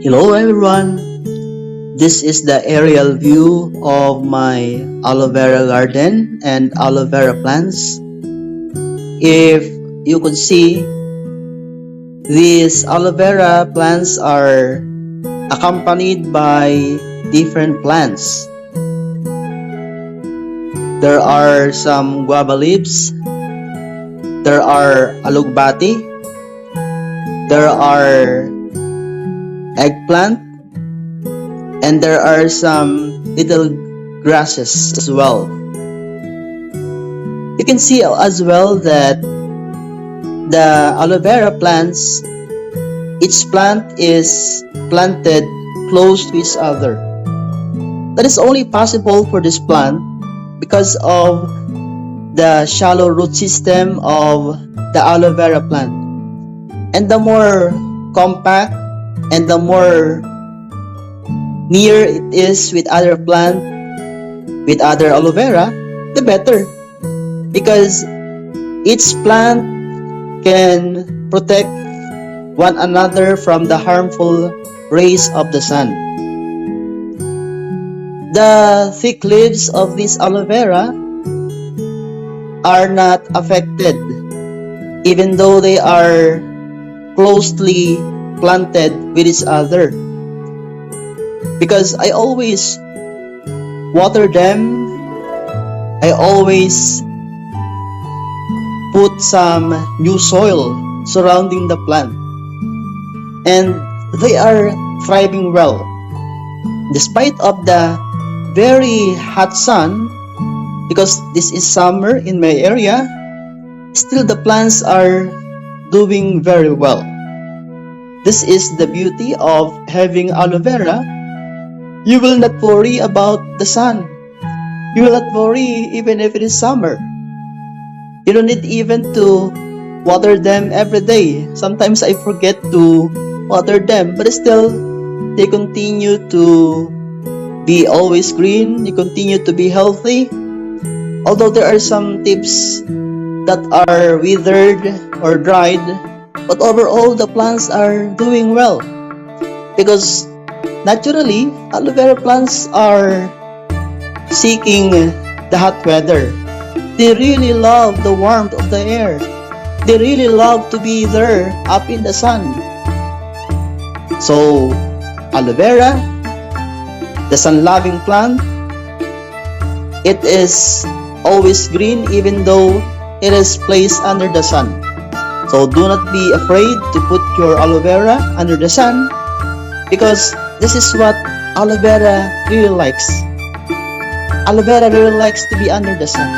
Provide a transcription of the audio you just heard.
Hello everyone, this is the aerial view of my aloe vera garden and aloe vera plants. If you could see, these aloe vera plants are accompanied by different plants. There are some guava leaves, there are alugbati, there are eggplant, and there are some little grasses as well. You can see as well that the aloe vera plants, each plant is planted close to each other. That is only possible for this plant because of the shallow root system of the aloe vera plant. And the more compact and the more near it is with other plant, with other aloe vera, the better. Because each plant can protect one another from the harmful rays of the sun. The thick leaves of this aloe vera are not affected, even though they are closely planted with each other, because I always water them. I always put some new soil surrounding the plant, and they are thriving well despite of the very hot sun. Because this is summer in my area, still the plants are doing very well. This is the beauty of having aloe vera. You will not worry about the sun. You will not worry even if it is summer. You don't need even to water them every day. Sometimes I forget to water them, but still they continue to be always green. They continue to be healthy. Although there are some tips that are withered or dried, but overall the plants are doing well, because naturally aloe vera plants are seeking the hot weather. They really love the warmth of the air. They really love to be there up in the sun. So aloe vera, the sun-loving plant, it is always green even though it is placed under the sun. So do not be afraid to put your aloe vera under the sun, because this is what aloe vera really likes. Aloe vera really likes to be under the sun.